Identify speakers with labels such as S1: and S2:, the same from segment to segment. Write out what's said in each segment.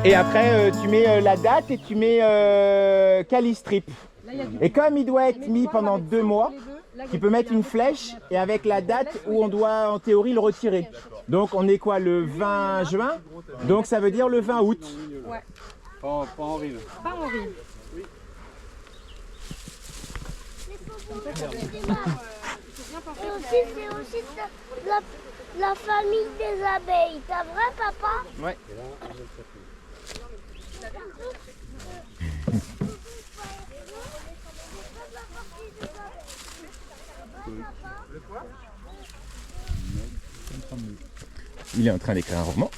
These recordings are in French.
S1: Et après, tu mets la date et tu mets Calistrip. Et comme il doit être mis pendant 2 mois, tu peux mettre une flèche et avec la date où on doit en théorie le retirer. Donc on est quoi, le 20 juin? Donc ça veut dire le 20 août.
S2: Ouais.
S3: Pas en rive.
S2: Pas en rive.
S4: C'est aussi la famille des abeilles. T'as vrai, papa?
S1: Ouais. Il est en train d'écrire un roman.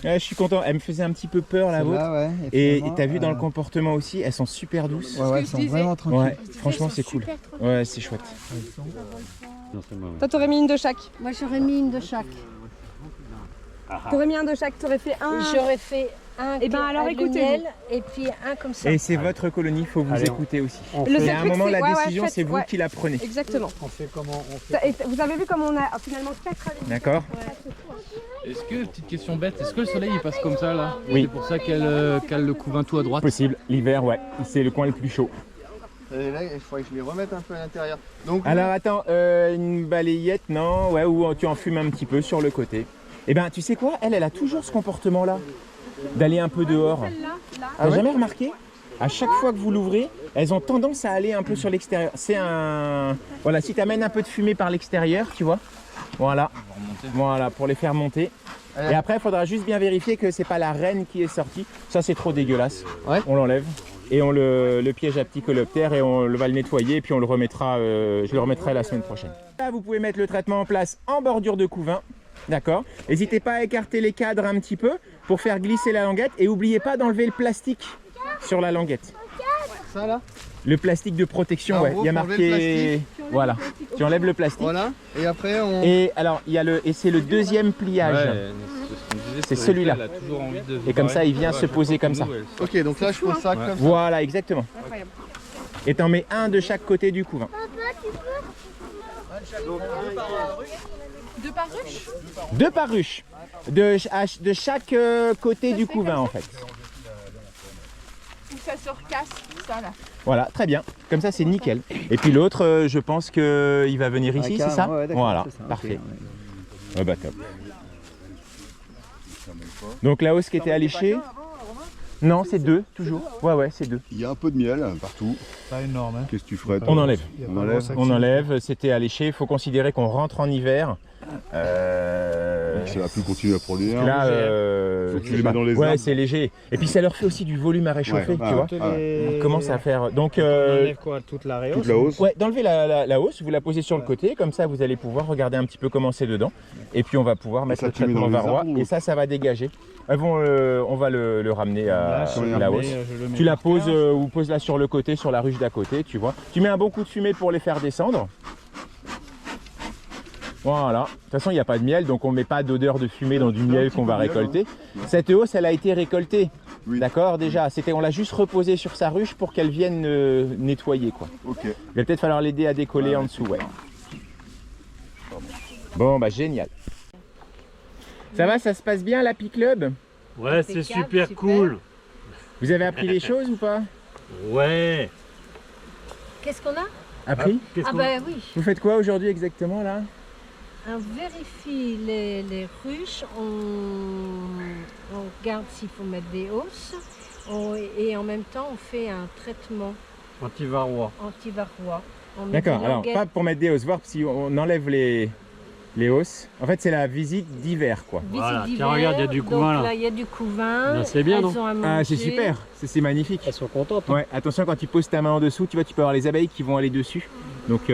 S1: Ouais, je suis content, elle me faisait un petit peu peur la vôtre.
S5: Ouais,
S1: Et t'as vu dans le comportement aussi, elles sont super douces.
S5: Ouais, elles sont vraiment tranquilles.
S1: Ouais, franchement c'est cool. Ouais, c'est chouette.
S2: Toi, t'aurais mis une de chaque.
S4: Moi, j'aurais mis une de chaque.
S2: T'aurais mis un de chaque, t'aurais fait un.
S4: J'aurais fait un
S2: Eh ben, alors,
S4: avec le
S2: écoutez-vous.
S4: miel et puis un comme ça.
S1: Et c'est votre colonie, il faut vous
S3: Allez,
S1: écouter aussi.
S2: Le
S1: Et
S2: seul
S1: à un
S2: truc,
S1: moment,
S2: c'est-
S1: la
S2: ouais,
S1: décision,
S2: faites-
S1: c'est vous
S2: ouais.
S1: qui la prenez.
S2: Exactement.
S3: On fait comment? On fait...
S2: Et vous avez vu comme on a finalement 4
S1: D'accord?
S6: Est-ce que, petite question bête, est-ce que le soleil il passe comme ça là?
S1: Oui.
S6: C'est pour ça qu'elle cale le couvain tout à droite?
S1: Possible, l'hiver, ouais, c'est le coin le plus chaud.
S5: Et là, il faudrait que je les remette un peu à l'intérieur. Donc,
S1: Alors attends, une balayette, non, ouais, ou tu en fumes un petit peu sur le côté. Eh ben, tu sais quoi, elle a toujours ce comportement-là, d'aller un peu dehors. T'as jamais remarqué? À chaque fois que vous l'ouvrez, elles ont tendance à aller un peu sur l'extérieur. C'est un... Voilà, si tu amènes un peu de fumée par l'extérieur, tu vois. Voilà. Voilà, pour les faire monter. Et après, il faudra juste bien vérifier que c'est pas la reine qui est sortie. Ça, c'est trop dégueulasse.
S5: Ouais.
S1: On l'enlève. Et on le piège à petit coloptère et on va le nettoyer. Et puis on le remettra, je le remettrai la semaine prochaine. Là, vous pouvez mettre le traitement en place en bordure de couvain. D'accord. N'hésitez pas à écarter les cadres un petit peu pour faire glisser la languette. Et n'oubliez pas d'enlever le plastique sur la languette.
S5: ça là.
S1: Le plastique de protection,
S5: Ah, en
S1: ouais.
S5: gros,
S1: Il y a
S5: faut enlever le
S1: marqué. Voilà. Tu enlèves le plastique.
S5: Voilà. Et après, on.
S1: Et alors, il y a et c'est le deuxième pliage. C'est celui-là. Et comme ça, il vient se poser comme ça.
S5: Ok, donc là, je pose ça comme ça.
S1: Voilà, exactement. Et t'en mets un de chaque côté du couvain.
S2: Deux par ruche.
S1: 2 par ruche. De chaque côté du couvain, en fait.
S2: Ou ça se recasse, ça là.
S1: Voilà, très bien. Comme ça, c'est nickel. Et puis l'autre, je pense qu'il va venir ici, c'est ça?
S5: Ouais, d'accord,
S1: Voilà,
S5: c'est ça, ok,
S1: parfait.
S5: ouais.
S1: Ouais, bah top. Donc la hausse qui était alléchée? Non, c'est 2, toujours. Ouais, c'est 2.
S7: Il y a un peu de miel partout.
S3: Pas énorme. Hein.
S7: Qu'est-ce que tu ferais?
S1: On enlève.
S7: On enlève.
S1: On enlève, c'était alléché. Il faut considérer qu'on rentre en hiver.
S7: Ça va plus continuer à produire.
S1: Là,
S7: Faut que tu les mets dans les
S1: ouais,
S7: arbres.
S1: c'est léger. Et puis ça leur fait aussi du volume à réchauffer,
S7: Ouais,
S1: tu vois. On commence à faire. Donc,
S3: Quoi, toute la réhausse?
S7: Toute la hausse.
S1: ouais, d'enlever la hausse, vous la posez sur le côté, comme ça vous allez pouvoir regarder un petit peu comment c'est dedans. Et puis on va pouvoir mettre
S7: ça,
S1: le
S7: tu mets
S1: traitement
S7: dans les
S1: varroa
S7: arbres ou-
S1: et ça va dégager. On va le ramener à la hausse.
S3: Je le mets
S1: Tu la
S3: par terre.
S1: poses ou pose-la sur le côté, sur la ruche d'à côté, tu vois. Tu mets un bon coup de fumée pour les faire descendre. Voilà. De toute façon, il n'y a pas de miel, donc on ne met pas d'odeur de fumée dans du miel qu'on va récolter. Cette hausse, elle a été récoltée.
S7: Oui.
S1: D'accord, déjà. On l'a juste reposée sur sa ruche pour qu'elle vienne nettoyer, quoi.
S7: Ok.
S1: Il va peut-être falloir l'aider à décoller en dessous, ouais. Bon, bah génial. Ça va, ça se passe bien, l'Happy Club?
S8: Ouais, c'est super cool.
S1: Vous avez appris des choses ou pas?
S8: Ouais.
S4: Qu'est-ce qu'on a?
S1: Appris?
S8: Qu'est-ce
S4: Ah
S8: qu'on-
S4: ben oui.
S1: Vous faites quoi aujourd'hui exactement, là?
S4: On vérifie les ruches, on regarde s'il faut mettre des hausses et en même temps on fait un traitement
S8: Anti-varrois.
S4: anti-varroa. On met
S1: D'accord,
S4: des
S1: alors
S4: languettes.
S1: pas pour mettre des hausses, voir si on enlève les hausses. En fait, c'est la visite d'hiver, quoi.
S4: Visite
S8: Voilà, tiens,
S4: d'hiver,
S8: regarde, il y a du
S4: donc
S8: couvain, là.
S4: il y a du couvain.
S8: Ben, c'est bien,
S4: Elles
S8: non
S4: ont à
S1: Ah, c'est
S4: manger.
S1: super, c'est magnifique.
S8: Elles sont contentes. Hein.
S1: Ouais, attention quand tu poses ta main en dessous, tu vois, tu peux avoir les abeilles qui vont aller dessus. Donc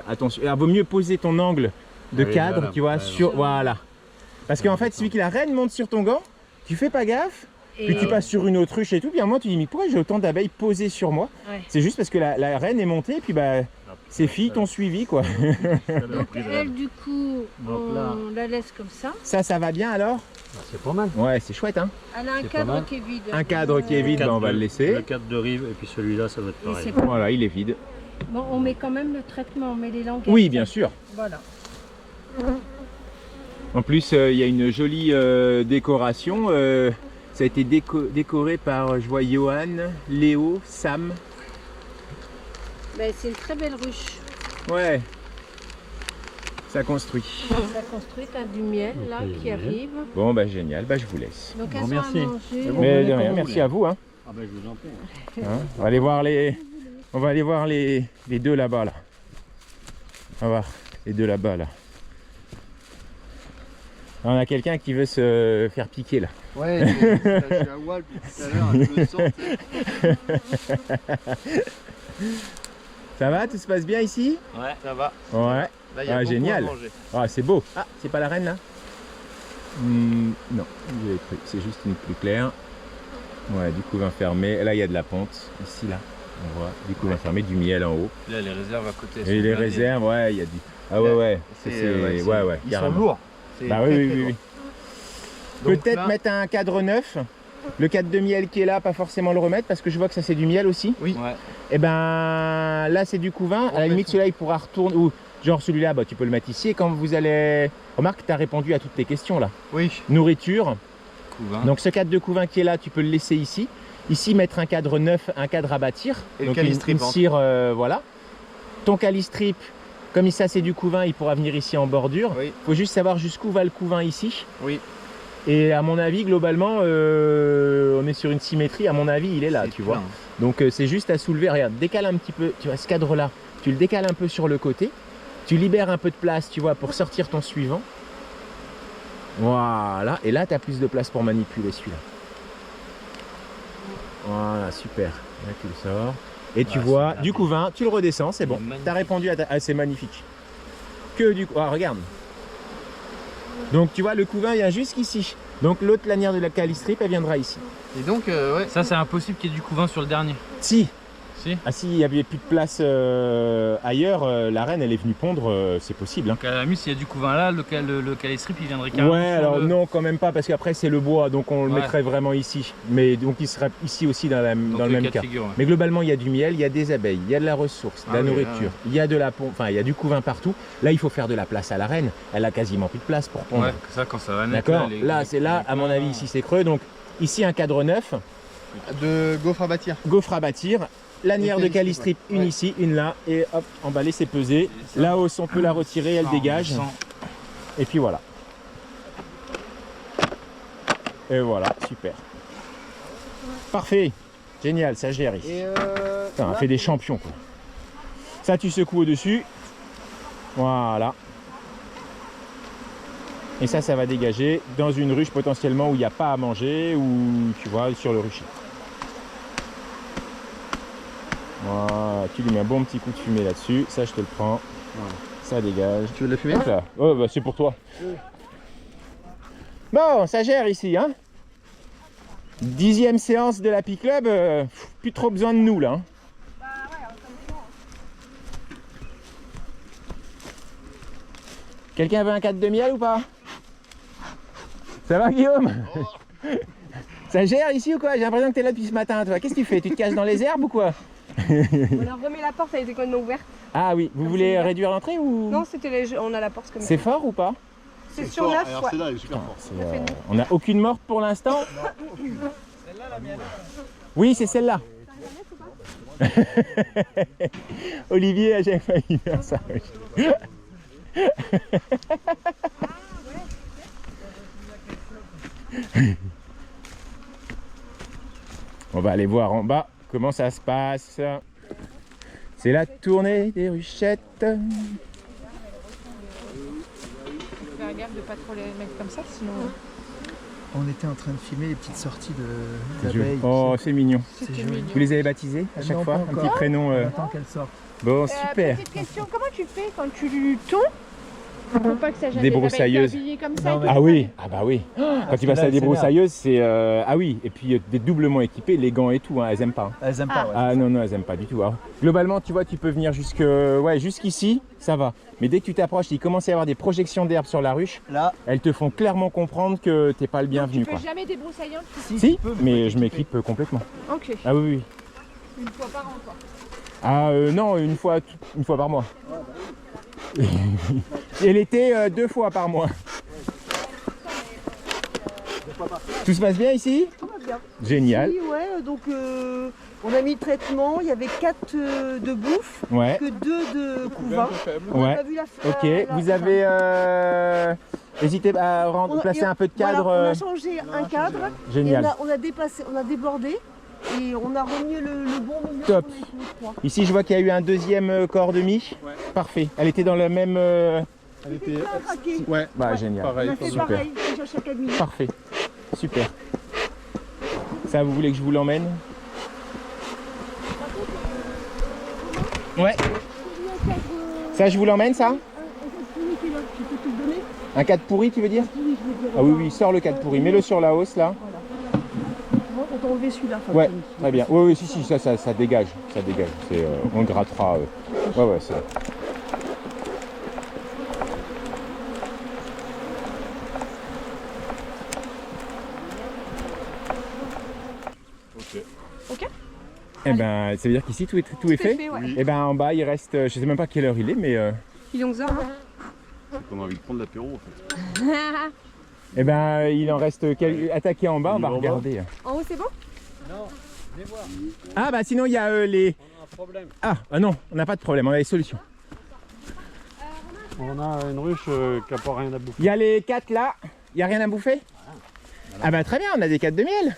S1: attention, alors vaut mieux poser ton angle de
S8: Oui,
S1: cadre,
S8: voilà,
S1: tu vois,
S8: ouais,
S1: sur voilà. Parce qu'en fait, celui que la reine monte sur ton gant, tu fais pas gaffe, puis
S4: Et-
S1: tu passes sur une autruche et tout, puis à un moment tu dis mais pourquoi j'ai autant d'abeilles posées sur moi?
S4: Ouais.
S1: C'est juste parce que la reine est montée, et puis bah ces filles t'ont suivi, quoi.
S4: Donc elle du coup
S8: Donc là-
S4: on la laisse comme ça.
S1: Ça va bien alors?
S8: C'est pas mal.
S1: Ouais, c'est chouette, hein.
S4: Elle a un
S8: C'est pas
S4: cadre
S8: mal.
S4: qui est vide.
S1: Un cadre qui est vide, bah, on va le laisser.
S8: Le cadre de rive et puis celui-là, ça va être
S4: Et
S8: pareil.
S4: c'est-
S1: Voilà, il est vide.
S4: Bon, on met quand même le traitement, on met les languettes.
S1: Oui, bien sûr.
S4: Voilà.
S1: En plus, il y a une jolie décoration. Ça a été décoré par, je vois, Johan, Léo, Sam.
S4: Ben, c'est une très belle ruche.
S1: Ouais. Ça construit.
S4: Ça construit, t'as du miel là qui arrive.
S1: Bon, bah génial. Bah je vous laisse.
S4: Donc
S8: Bon,
S4: elles sont
S8: merci.
S4: à manger.
S1: Mais de rien, merci à vous. Hein.
S8: Ah ben je vous en prie.
S1: Hein, on va aller voir les deux là-bas là. On va voir les deux là-bas là. On a quelqu'un qui veut se faire piquer là.
S5: Ouais, je suis à Wall depuis tout à l'heure, je le sens.
S1: Ça va, tout se passe bien ici?
S5: Ouais, ça va.
S1: Ouais.
S5: Là, il y a
S1: Ah,
S5: beaucoup
S1: génial.
S5: à manger.
S1: Ah, c'est beau. Ah, c'est pas la reine là? Non, j'avais cru. C'est juste une plus claire. Ouais, du couvain fermé. Là, il y a de la ponte. Ici, là, on voit du couvain fermé, du miel en haut.
S6: Là, les réserves à côté.
S1: Et les réserves, ouais, il y a du. Ah ouais, ouais. Ouais,
S5: Ils
S1: carrément.
S5: sont lourds. C'est
S1: Bah
S5: très,
S1: oui,
S5: très
S1: oui, oui,
S5: lourd.
S1: oui.
S5: Donc
S1: Peut-être
S5: là-
S1: mettre un cadre neuf. Le cadre de miel qui est là, pas forcément le remettre parce que je vois que ça c'est du miel aussi.
S5: Oui.
S6: Ouais.
S1: Et ben là c'est du couvain. À la limite celui-là il pourra retourner. Ou genre celui-là, bah, tu peux le mettre ici. Et quand vous allez. Remarque, tu as répondu à toutes tes questions là.
S5: Oui.
S1: Nourriture.
S6: Couvain.
S1: Donc ce cadre de couvain qui est là, tu peux le laisser ici. Ici mettre un cadre neuf, un cadre à bâtir.
S5: Et le
S1: Donc
S5: calistrip,
S1: une cire, voilà. Ton calistrip, comme ça c'est du couvain, il pourra venir ici en bordure.
S5: Oui.
S1: Faut juste savoir jusqu'où va le couvain ici.
S5: Oui.
S1: Et à mon avis, globalement, on est sur une symétrie. À mon avis, il est là,
S5: C'est
S1: tu
S5: plein.
S1: vois. Donc c'est juste à soulever. Regarde, décale un petit peu. Tu vois ce cadre-là, tu le décales un peu sur le côté. Tu libères un peu de place, tu vois, pour sortir ton suivant. Voilà. Et là, tu as plus de place pour manipuler celui-là. Voilà, super. Là, tu le sors. Et tu vois du couvain, tu le redescends, c'est bon. Tu as répondu à Ah, c'est magnifique. Que du Ah, regarde. Donc tu vois, le couvain vient jusqu'ici. Donc l'autre lanière de la calistrip, elle viendra ici.
S5: Et donc, ouais.
S6: Ça, c'est impossible qu'il y ait du couvain sur le dernier.
S1: Si.
S6: Si.
S1: Ah si, il n'y avait plus de place ailleurs, la reine elle est venue pondre, c'est possible. Hein.
S6: Donc, à la limite, s'il y a du couvain là, le calistrip il viendrait carrément.
S1: Ouais,
S6: sur
S1: alors
S6: le-
S1: non, quand même pas, parce qu'après c'est le bois, donc on le
S6: Ouais.
S1: mettrait vraiment ici. Mais donc il serait ici aussi dans
S6: Dans
S1: le
S6: tous les
S1: même
S6: cas
S1: cas.
S6: de figure, ouais.
S1: Mais globalement, il y a du miel, il y a des abeilles, il y a de la ressource, de la
S5: Ah oui,
S1: nourriture, il y a de la pompe, enfin il y a du couvain partout. Là, il faut faire de la place à la reine. Elle a quasiment plus de place pour pondre.
S6: Ouais, ça quand ça va naître.
S1: D'accord.
S6: les-
S1: Là, c'est là, à mon avis, ici c'est creux. Donc ici un cadre neuf,
S5: De gaufre à bâtir.
S1: gaufre à bâtir. Lanière de calistrip, une
S5: Ouais.
S1: ici, une là, et hop, emballer, c'est pesé. La hausse, on peut la retirer, elle
S6: Ça, on
S1: dégage.
S6: descend.
S1: Et puis voilà. Et voilà, super. Parfait. Génial, ça gère ici.
S5: Et
S1: Putain, on fait des champions quoi. Ça, tu secoues au-dessus. Voilà. Et ça va dégager dans une ruche potentiellement où il n'y a pas à manger ou tu vois, sur le rucher. Voilà, tu lui mets un bon petit coup de fumée là-dessus. Ça, je te le prends. Ça dégage.
S5: tu veux de la fumée?
S1: Hop là. Oh, bah, c'est pour toi. Bon, ça gère ici, hein. 10e séance de l'Happy Club. Plus trop besoin de nous, là. Hein. Quelqu'un veut un cadre de miel ou pas? Ça va, Guillaume? Ça gère ici ou quoi? J'ai l'impression que t'es là depuis ce matin, toi. Qu'est-ce que tu fais? Tu te caches dans les herbes ou quoi?
S2: On a remis la porte, elle était complètement ouverte.
S1: Ah oui, vous voulez réduire l'entrée ou?
S2: Non, c'était on a la porte comme ça.
S1: C'est fort ou pas?
S2: C'est sur neuf,
S7: Alors
S2: ouais.
S7: celle-là, elle est super forte.
S1: On n'a aucune morte pour l'instant? Oui, c'est celle-là. Olivier a jamais failli faire ça. Oui. On va aller voir en bas comment ça se passe. C'est la tournée des ruchettes.
S9: Faire gaffe de pas trop les mettre comme ça, sinon.
S10: On était en train de filmer les petites sorties d'abeilles.
S1: Oh, c'est mignon.
S10: C'est joli.
S1: Vous les avez baptisés à chaque
S10: Non,
S1: fois?
S10: pas
S1: Un
S10: encore.
S1: petit prénom.
S10: On attend qu'elles sortent.
S1: Bon, super.
S9: Petite question, comment tu fais quand tu tonds pour pas que ça gêne
S1: Des
S9: les abeilles?
S1: broussailleuses.
S9: T'es habillé comme ça
S10: Non,
S9: et tout,
S1: Ah
S9: c'est
S1: oui,
S9: pas
S1: ah bah oui. Quand tu
S10: que
S1: passes
S10: là,
S1: à
S10: elles
S1: des
S10: s'énervent.
S1: broussailleuses, c'est ah oui, et puis des doublement équipés, les gants et tout, hein, elles aiment pas. Hein.
S10: Elles aiment pas, ouais.
S1: Ah non non, elles aiment pas du tout. Hein. Globalement, tu vois, tu peux venir jusqu'ici, ça va. Mais dès que tu t'approches, il commence à y avoir des projections d'herbe sur la ruche.
S10: Là,
S1: Elles te font clairement comprendre que t'es pas le bienvenu,
S9: Tu peux
S1: quoi.
S9: jamais débroussailler en dessous.
S1: Si,
S10: tu peux,
S1: mais
S10: faut
S1: je m'équipe complètement.
S9: Ok,
S1: Ah oui oui.
S9: une fois par an quoi.
S1: Ah non, une fois par mois. Et l'été, 2 fois par mois. Tout se passe bien ici?
S2: Tout va bien.
S1: Génial.
S2: Oui, ouais, donc on a mis le traitement, il y avait 4 de bouffe,
S1: Ouais.
S2: que 2 de couvain. On
S1: Ouais.
S2: a pas vu la
S1: Ok,
S2: la-
S1: vous avez hésité à placer un peu de cadre.
S2: Voilà, on a changé un cadre.
S1: Génial.
S2: Et on a dépassé, on a débordé et on a remis le bon milieu.
S1: Top.
S2: qu'on a mis, je crois.
S1: Ici, je vois qu'il y a eu un deuxième corps demi.
S3: Ouais.
S1: Parfait. Elle était dans le même.
S3: Elle était.
S2: Plein craqué.
S3: Ouais,
S1: Bah, génial.
S3: pareil.
S2: On a fait
S1: Super.
S2: pareil, déjà chaque demi.
S1: Parfait. Super. Ça, vous voulez que je vous l'emmène? Ouais. Ça, je vous l'emmène, ça? Un cadre pourri, tu veux dire? Ah oui, oui, sors le cadre pourri. Mets-le sur la hausse, là.
S2: On t'a enlevé celui-là.
S1: Ouais, très bien. Oui, oui, si, ça dégage. Ça dégage. On le grattera. Ouais, ouais, c'est...
S2: Ok.
S1: Eh ben, ça veut dire qu'ici, tout est fait?
S2: ouais.
S1: Eh ben, en bas, il reste... Je sais même pas quelle heure il est, mais...
S2: Il est 11h.
S7: On a envie de prendre l'apéro en fait.
S1: Eh ben, il en reste attaqué en bas, on va regarder.
S2: En haut, c'est bon?
S3: Non, venez voir.
S1: Ah bah sinon il y a les...
S3: On a un problème.
S1: Ah non, on n'a pas de problème, on a des solutions.
S8: On a une ruche qui n'a pas rien à bouffer.
S1: Il y a les 4 là, il n'y a rien à bouffer? Ah bah très bien, on a des 4 de miel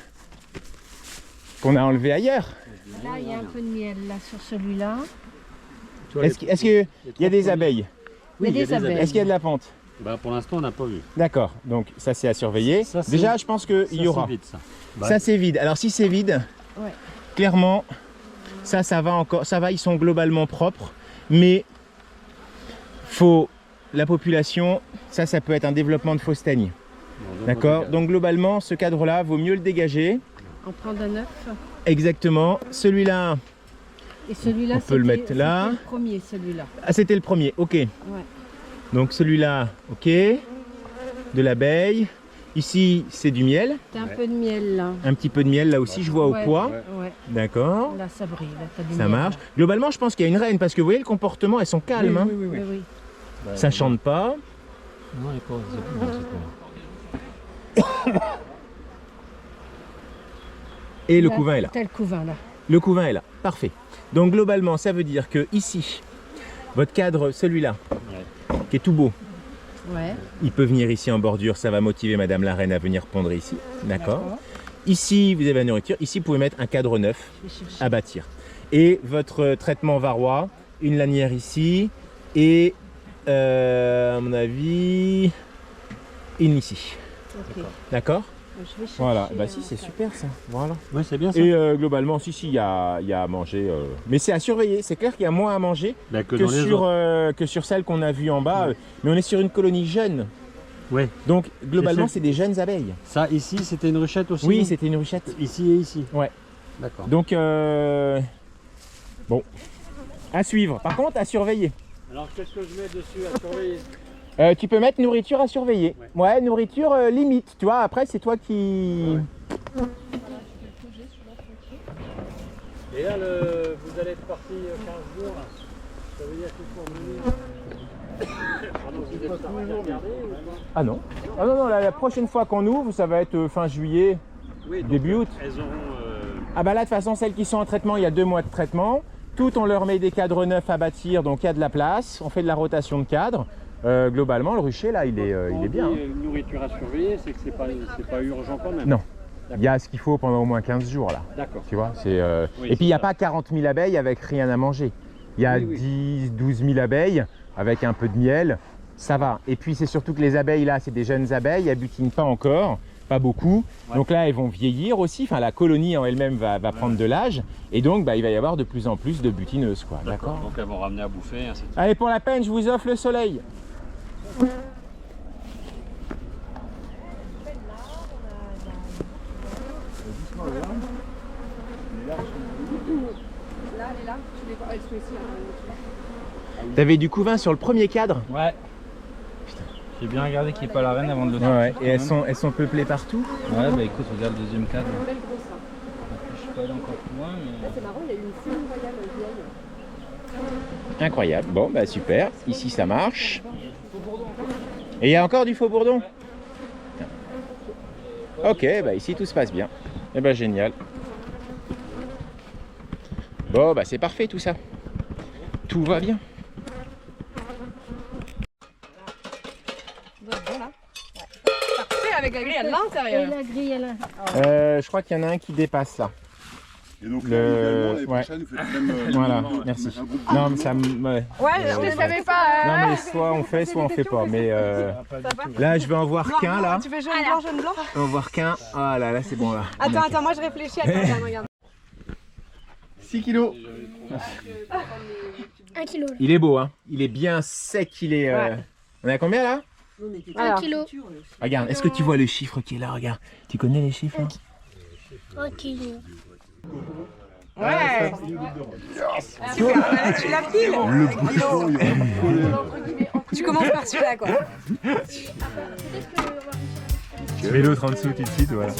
S1: qu'on a enlevé ailleurs.
S4: Là, il y a un peu de miel là sur celui-là.
S1: Est-ce qu'il y a des abeilles?
S4: Oui, il y a des abeilles.
S1: Est-ce qu'il y a de la pente?
S8: Bah, pour l'instant, on n'a pas vu.
S1: D'accord, donc ça c'est à surveiller.
S8: Ça, c'est-
S1: Déjà je pense qu'il y aura.
S8: Vite, ça. Bah,
S1: Ça c'est vide. Alors si c'est vide,
S4: Ouais.
S1: clairement, ça va encore, ça va, ils sont globalement propres, mais faut la population, ça peut être un développement de fausse teigne.
S8: bon,
S1: D'accord.
S8: on
S1: Donc globalement, ce cadre-là, vaut mieux le dégager.
S4: On prend d'un neuf.
S1: Exactement. Celui-là,
S4: Et celui-là,
S1: On peut le mettre là.
S4: c'était le premier, celui-là.
S1: ah c'était le premier. Ok.
S4: Ouais.
S1: Donc celui-là, ok. De l'abeille. Ici, c'est du miel.
S4: T'as un peu de miel là.
S1: Un petit peu de miel là aussi, je vois au
S4: Ouais,
S1: poids.
S4: Ouais.
S1: D'accord.
S4: Là, ça brille. Là, t'as du
S1: Ça
S4: miel,
S1: marche.
S4: là.
S1: Globalement, je pense qu'il y a une reine parce que vous voyez le comportement, elles sont calmes. Hein.
S4: Oui, oui.
S8: Bah,
S1: Ça chante pas.
S8: Non, elle est pas. C'est pas.
S1: Et le
S4: Là,
S1: couvain est là.
S4: T'as le couvain là.
S1: Le couvain est là. Parfait. Donc globalement, ça veut dire que ici, votre cadre, celui-là, qui est tout beau,
S4: Ouais.
S1: il peut venir ici en bordure. Ça va motiver Madame la Reine à venir pondre ici. D'accord. Ici, vous avez la nourriture. Ici, vous pouvez mettre un cadre neuf
S4: Je vais chercher.
S1: à bâtir. Et votre traitement varrois, une lanière ici et à mon avis une ici.
S4: Ok.
S1: D'accord.
S4: Je vais chercher.
S1: Voilà. Bah si, c'est super ça. Voilà.
S8: Oui, c'est bien ça.
S1: Et globalement, si, il y a à manger. Mais c'est à surveiller. C'est clair qu'il y a moins à manger
S8: Bah, que
S1: que
S8: dans les autres.
S1: que sur celle qu'on a vue en bas. Mais on est sur une colonie jeune.
S8: Ouais.
S1: Donc globalement,
S8: C'est
S1: c'est des jeunes abeilles.
S8: Ça, ici, c'était une ruchette aussi.
S1: Oui,
S8: non
S1: c'était une ruchette.
S8: Ici et ici.
S1: Ouais.
S8: D'accord.
S1: Donc bon, à suivre. Par contre, à surveiller.
S8: Alors, qu'est-ce que je mets dessus à surveiller?
S1: Tu peux mettre nourriture à surveiller. Ouais, nourriture limite. Tu vois, après, c'est toi qui.
S8: Et là, vous allez être parti 15 jours. Là. Ça veut dire qu'il faut revenir. Vous êtes parti regarder ou pas?
S1: Ah non. Ah non, non, la prochaine fois qu'on ouvre, ça va être fin juillet,
S8: Oui, donc,
S1: début août.
S8: Elles auront.
S1: Ah bah là, de toute façon, celles qui sont en traitement, il y a 2 mois de traitement. Tout, on leur met des cadres neufs à bâtir, donc il y a de la place. On fait de la rotation de cadres. Globalement, le rucher, là, il est bien. Hein.
S8: Nourriture à surveiller, c'est que c'est pas urgent quand même.
S1: Non. Il y a ce qu'il faut pendant au moins 15 jours, là.
S8: D'accord.
S1: Tu vois,
S8: Oui,
S1: et puis, il n'y a
S8: ça.
S1: pas 40 000 abeilles avec rien à manger. Il y a 10, 12 000 abeilles avec un peu de miel. Ça va. Et puis, c'est surtout que les abeilles, là, c'est des jeunes abeilles. Elles butinent pas encore. Pas beaucoup.
S8: Ouais.
S1: Donc là, elles vont vieillir aussi. Enfin, la colonie en elle-même va prendre de l'âge. Et donc, bah, il va y avoir de plus en plus de butineuses, quoi. D'accord.
S8: Donc elles vont ramener à bouffer, ainsi de suite.
S1: Allez, pour la peine, je vous offre le soleil.
S2: Là, elle est là. Tu les vois, elles sont ici.
S1: T'avais du couvain sur le premier cadre.
S3: Ouais. J'ai bien regardé qu'il n'y ait pas la reine avant de le
S1: Ouais,
S3: sortir,
S1: et
S3: quand
S1: elles sont peuplées partout.
S3: même. Ouais, bah écoute, regarde le deuxième cadre.
S2: Belle grosse. Hein.
S3: Je suis pas allé encore plus loin, mais.
S2: Là, c'est marrant, il y a eu une fille royale vieille.
S1: Incroyable. Bon, bah super. Ici, ça marche. Et il y a encore du faux bourdon. Ok, bah ici tout se passe bien. Eh ben génial. Bon bah c'est parfait tout ça. Tout va bien.
S9: Parfait avec la grille à
S4: Et
S9: l'intérieur.
S4: la grille à l'intérieur.
S1: Je crois qu'il y en a un qui dépasse là.
S7: Et donc,
S1: Le-
S7: idéalement, l'année
S1: ouais.
S7: prochaine, vous faites même.
S1: Voilà, merci.
S7: un groupe
S1: Non mais ça me... ouais.
S9: Ouais, je ne savais pas.
S1: Non mais soit on fait, soit on fait pas. Mais là je vais en voir qu'un là.
S9: Tu fais jaune, blanc, jaune, blanc.
S1: On va en voir qu'un. Ah là là c'est bon là.
S9: Attends, moi je réfléchis. Attends, regarde.
S1: 6 kilos.
S9: 1 kilo.
S1: Il est beau hein. Il est bien sec, il est... On est à combien là?
S9: Alors.
S2: kilo.
S1: Regarde, est-ce que tu vois le chiffre qui est là? Regarde. Tu connais les chiffres hein?
S9: 1 kilo.
S1: Ah,
S9: Ouais. Tu l'appiles. Tu commences par celui-là quoi.
S1: Je mets l'autre en dessous tout de suite, voilà.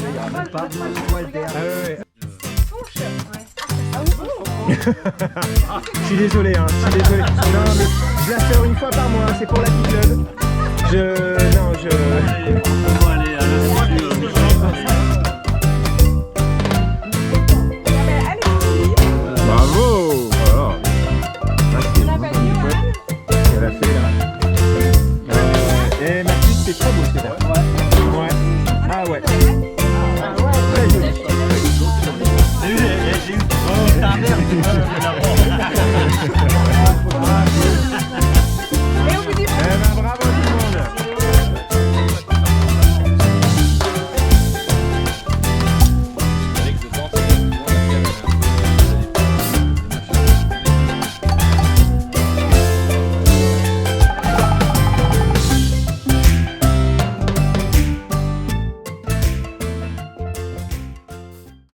S1: Je suis désolé, hein, je suis désolé. Non, mais je la sors une fois par mois, c'est pour la petite club. Non,
S8: On va aller à
S1: Bravo! Voilà. Elle a fait là. Et Mathilde, c'est trop beau, c'est ça. Ouais. Ah ouais.